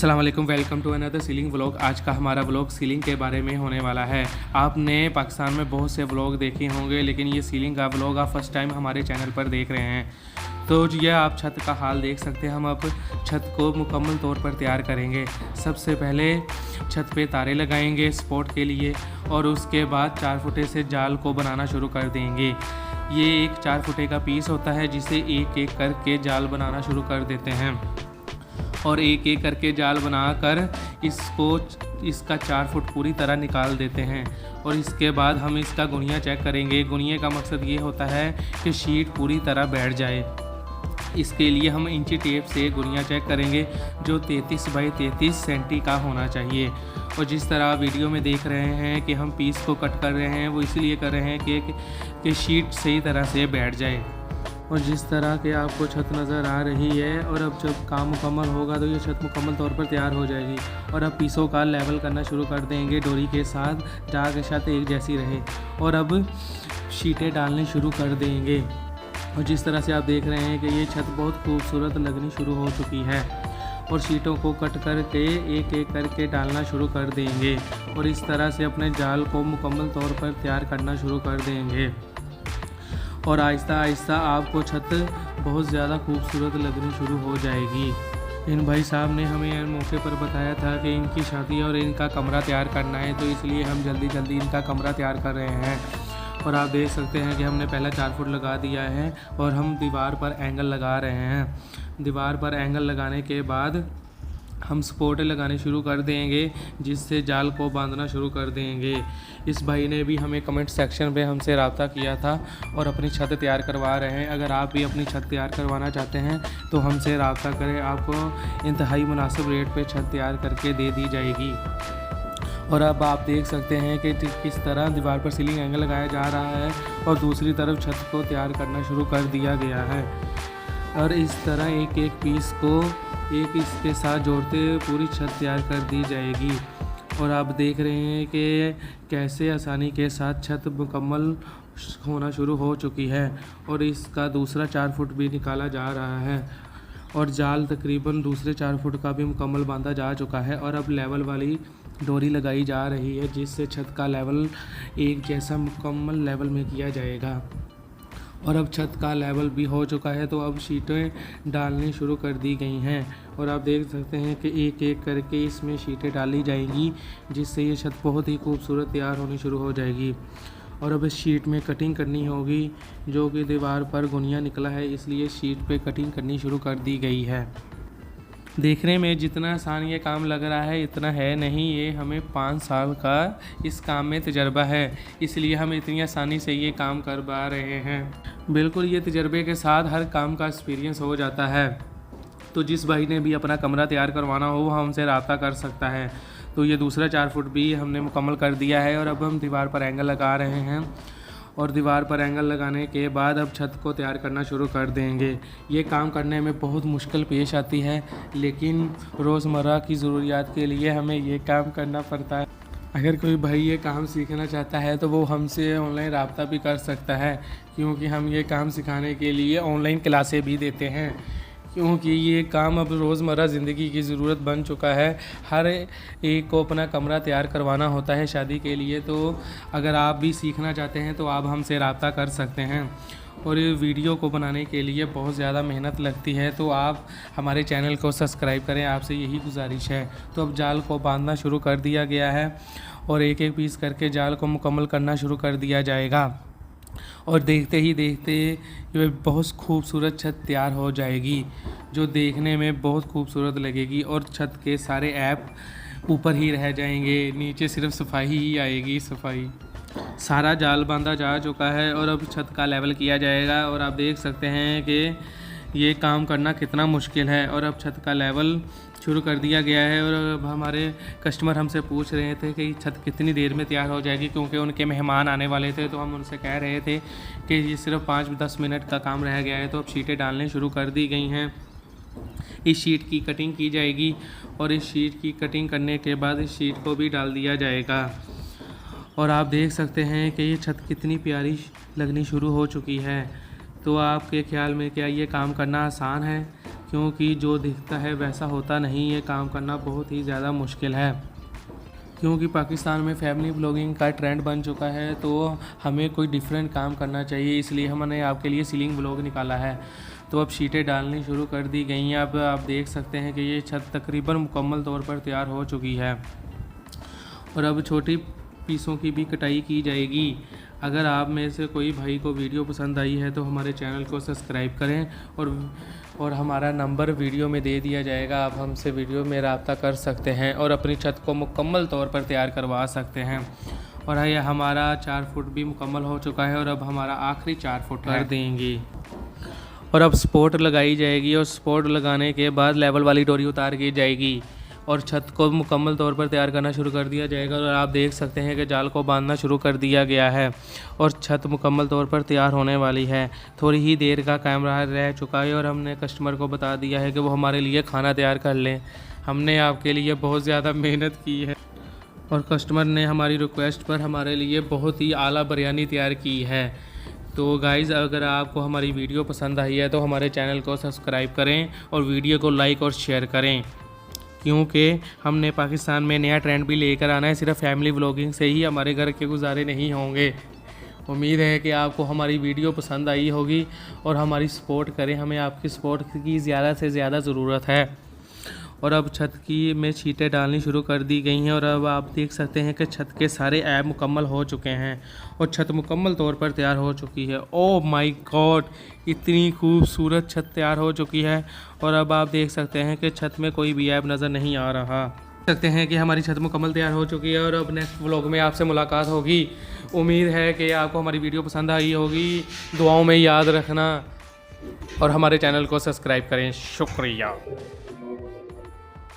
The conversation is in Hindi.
अस्सलाम वालेकुम, welcome to another ceiling vlog. आज का हमारा व्लॉग सीलिंग के बारे में होने वाला है। आपने पाकिस्तान में बहुत से व्लॉग देखे होंगे, लेकिन ये सीलिंग का व्लॉग आप फर्स्ट टाइम हमारे चैनल पर देख रहे हैं। तो यह आप छत का हाल देख सकते हैं। हम अब छत को मुकम्मल तौर पर तैयार करेंगे। सबसे पहले छत पे तारे लगाएंगे सपोर्ट के लिए, और उसके बाद 4 फुटे से जाल को बनाना शुरू कर देंगे। ये एक 4 फुटे का पीस होता है, जिसे एक एक करके जाल बनाना शुरू कर देते हैं, और एक एक करके जाल बनाकर इसका 4 फुट पूरी तरह निकाल देते हैं। और इसके बाद हम इसका गुनिया चेक करेंगे। गुनिये का मकसद ये होता है कि शीट पूरी तरह बैठ जाए। इसके लिए हम इंची टेप से गुनिया चेक करेंगे, जो 33 बाई 33 सेंटी का होना चाहिए। और जिस तरह वीडियो में देख रहे हैं कि हम पीस को कट कर रहे हैं, वो इसलिए कर रहे हैं कि शीट सही तरह से बैठ जाए। और जिस तरह के आपको छत नज़र आ रही है, और अब जब काम मुकम्मल होगा तो ये छत मुकम्मल तौर पर तैयार हो जाएगी। और अब पीसों का लेवल करना शुरू कर देंगे डोरी के साथ, जहाँ छत एक जैसी रहे। और अब शीटें डालने शुरू कर देंगे। और जिस तरह से आप देख रहे हैं कि ये छत बहुत खूबसूरत लगनी शुरू हो चुकी है। और शीटों को कट करके एक एक करके डालना शुरू कर देंगे, और इस तरह से अपने जाल को मुकम्मल तौर पर तैयार करना शुरू कर देंगे। और आहिस्ता आहिस्ता आपको छत बहुत ज़्यादा खूबसूरत लगनी शुरू हो जाएगी। इन भाई साहब ने हमें मौके पर बताया था कि इनकी शादी और इनका कमरा तैयार करना है, तो इसलिए हम जल्दी जल्दी इनका कमरा तैयार कर रहे हैं। और आप देख सकते हैं कि हमने पहला 4 फुट लगा दिया है, और हम दीवार पर एंगल लगा रहे हैं। दीवार पर एंगल लगाने के बाद हम सपोर्ट लगाने शुरू कर देंगे, जिससे जाल को बांधना शुरू कर देंगे। इस भाई ने भी हमें कमेंट सेक्शन में हमसे रब्ता किया था और अपनी छत तैयार करवा रहे हैं। अगर आप भी अपनी छत तैयार करवाना चाहते हैं तो हमसे रब्ता करें, आपको इंतहाई मुनासिब रेट पे छत तैयार करके दे दी जाएगी। और अब आप देख सकते हैं कि किस तरह दीवार पर सीलिंग एंगल लगाया जा रहा है, और दूसरी तरफ छत को तैयार करना शुरू कर दिया गया है। और इस तरह एक एक पीस को एक इसके साथ जोड़ते हुए पूरी छत तैयार कर दी जाएगी। और आप देख रहे हैं कि कैसे आसानी के साथ छत मुकम्मल होना शुरू हो चुकी है, और इसका दूसरा 4 फुट भी निकाला जा रहा है। और जाल तकरीबन दूसरे 4 फुट का भी मुकम्मल बांधा जा चुका है। और अब लेवल वाली डोरी लगाई जा रही है, जिससे छत का लेवल एक जैसा मुकम्मल लेवल में किया जाएगा। और अब छत का लेवल भी हो चुका है, तो अब शीटें डालनी शुरू कर दी गई हैं। और आप देख सकते हैं कि एक एक करके इसमें शीटें डाली जाएंगी, जिससे ये छत बहुत ही खूबसूरत तैयार होनी शुरू हो जाएगी। और अब इस शीट में कटिंग करनी होगी, जो कि दीवार पर गुनिया निकला है, इसलिए शीट पे कटिंग करनी शुरू कर दी गई है। देखने में जितना आसान ये काम लग रहा है, इतना है नहीं। ये हमें 5 साल का इस काम में तजर्बा है, इसलिए हम इतनी आसानी से ये काम कर पा रहे हैं। बिल्कुल, ये तजर्बे के साथ हर काम का एक्सपीरियंस हो जाता है। तो जिस भाई ने भी अपना कमरा तैयार करवाना हो, वो हमसे रब्ता कर सकता है। तो ये दूसरा 4 फुट भी हमने मुकम्मल कर दिया है, और अब हम दीवार पर एंगल लगा रहे हैं। और दीवार पर एंगल लगाने के बाद अब छत को तैयार करना शुरू कर देंगे। ये काम करने में बहुत मुश्किल पेश आती है, लेकिन रोज़मर्रा की ज़रूरियात के लिए हमें ये काम करना पड़ता है। अगर कोई भाई ये काम सीखना चाहता है तो वो हमसे ऑनलाइन रब्ता भी कर सकता है, क्योंकि हम ये काम सिखाने के लिए ऑनलाइन क्लासें भी देते हैं। क्योंकि ये काम अब रोज़मर्रा ज़िंदगी की ज़रूरत बन चुका है। हर एक को अपना कमरा तैयार करवाना होता है शादी के लिए। तो अगर आप भी सीखना चाहते हैं तो आप हमसे रब्ता कर सकते हैं। और ये वीडियो को बनाने के लिए बहुत ज़्यादा मेहनत लगती है, तो आप हमारे चैनल को सब्सक्राइब करें, आपसे यही गुजारिश है। तो अब जाल को बांधना शुरू कर दिया गया है, और एक एक पीस करके जाल को मुकम्मल करना शुरू कर दिया जाएगा। और देखते ही देखते ये बहुत खूबसूरत छत तैयार हो जाएगी, जो देखने में बहुत खूबसूरत लगेगी। और छत के सारे ऐप ऊपर ही रह जाएंगे, नीचे सिर्फ सफाई ही आएगी। सफाई सारा जाल बांधा जा चुका है, और अब छत का लेवल किया जाएगा। और आप देख सकते हैं कि ये काम करना कितना मुश्किल है। और अब छत का लेवल शुरू कर दिया गया है। और अब हमारे कस्टमर हमसे पूछ रहे थे कि छत कितनी देर में तैयार हो जाएगी, क्योंकि उनके मेहमान आने वाले थे। तो हम उनसे कह रहे थे कि ये सिर्फ 5-10 मिनट का काम रह गया है। तो अब शीटें डालने शुरू कर दी गई हैं। इस शीट की कटिंग की जाएगी, और इस शीट की कटिंग करने के बाद इस शीट को भी डाल दिया जाएगा। और आप देख सकते हैं कि ये छत कितनी प्यारी लगनी शुरू हो चुकी है। तो आपके ख्याल में क्या ये काम करना आसान है? क्योंकि जो दिखता है वैसा होता नहीं है। काम करना बहुत ही ज़्यादा मुश्किल है, क्योंकि पाकिस्तान में फैमिली व्लॉगिंग का ट्रेंड बन चुका है। तो हमें कोई डिफरेंट काम करना चाहिए, इसलिए हमने आपके लिए सीलिंग व्लॉग निकाला है। तो अब शीटें डालनी शुरू कर दी गई हैं। अब आप देख सकते हैं कि ये छत तकरीबन मुकम्मल तौर पर तैयार हो चुकी है और अब छोटी पीसों की भी कटाई की जाएगी। अगर आप में से कोई भाई को वीडियो पसंद आई है तो हमारे चैनल को सब्सक्राइब करें और हमारा नंबर वीडियो में दे दिया जाएगा। आप हमसे वीडियो में रब्ता कर सकते हैं और अपनी छत को मुकम्मल तौर पर तैयार करवा सकते हैं। और ये हमारा 4 फुट भी मुकम्मल हो चुका है और अब हमारा आखिरी 4 फुट कर देंगे और अब सपोर्ट लगाई जाएगी और सपोर्ट लगाने के बाद लेवल वाली डोरी उतार की जाएगी और छत को मुकम्मल तौर पर तैयार करना शुरू कर दिया जाएगा। और आप देख सकते हैं कि जाल को बांधना शुरू कर दिया गया है और छत मुकम्मल तौर पर तैयार होने वाली है। थोड़ी ही देर का कैमरा रह चुका है और हमने कस्टमर को बता दिया है कि वो हमारे लिए खाना तैयार कर लें। हमने आपके लिए बहुत ज़्यादा मेहनत की है और कस्टमर ने हमारी रिक्वेस्ट पर हमारे लिए बहुत ही आला बिरयानी तैयार की है। तो गाइज़, अगर आपको हमारी वीडियो पसंद आई है तो हमारे चैनल को सब्सक्राइब करें और वीडियो को लाइक और शेयर करें, क्योंकि हमने पाकिस्तान में नया ट्रेंड भी लेकर आना है। सिर्फ फैमिली व्लॉगिंग से ही हमारे घर के गुजारे नहीं होंगे। उम्मीद है कि आपको हमारी वीडियो पसंद आई होगी और हमारी सपोर्ट करें। हमें आपकी सपोर्ट की ज़्यादा से ज़्यादा ज़रूरत है। और अब छत की में शीटें डालनी शुरू कर दी गई हैं और अब आप देख सकते हैं कि छत के सारे ऐप मुकम्मल हो चुके हैं और छत मुकम्मल तौर पर तैयार हो चुकी है। ओह माय गॉड, इतनी खूबसूरत छत तैयार हो चुकी है और अब आप देख सकते हैं कि छत में कोई भी ऐप नज़र नहीं आ रहा। देख सकते हैं कि हमारी छत मुकम्मल तैयार हो चुकी है और अब नेक्स्ट व्लॉग में आपसे मुलाकात होगी। उम्मीद है कि आपको हमारी वीडियो पसंद आई होगी। दुआओं में याद रखना और हमारे चैनल को सब्सक्राइब करें। शुक्रिया।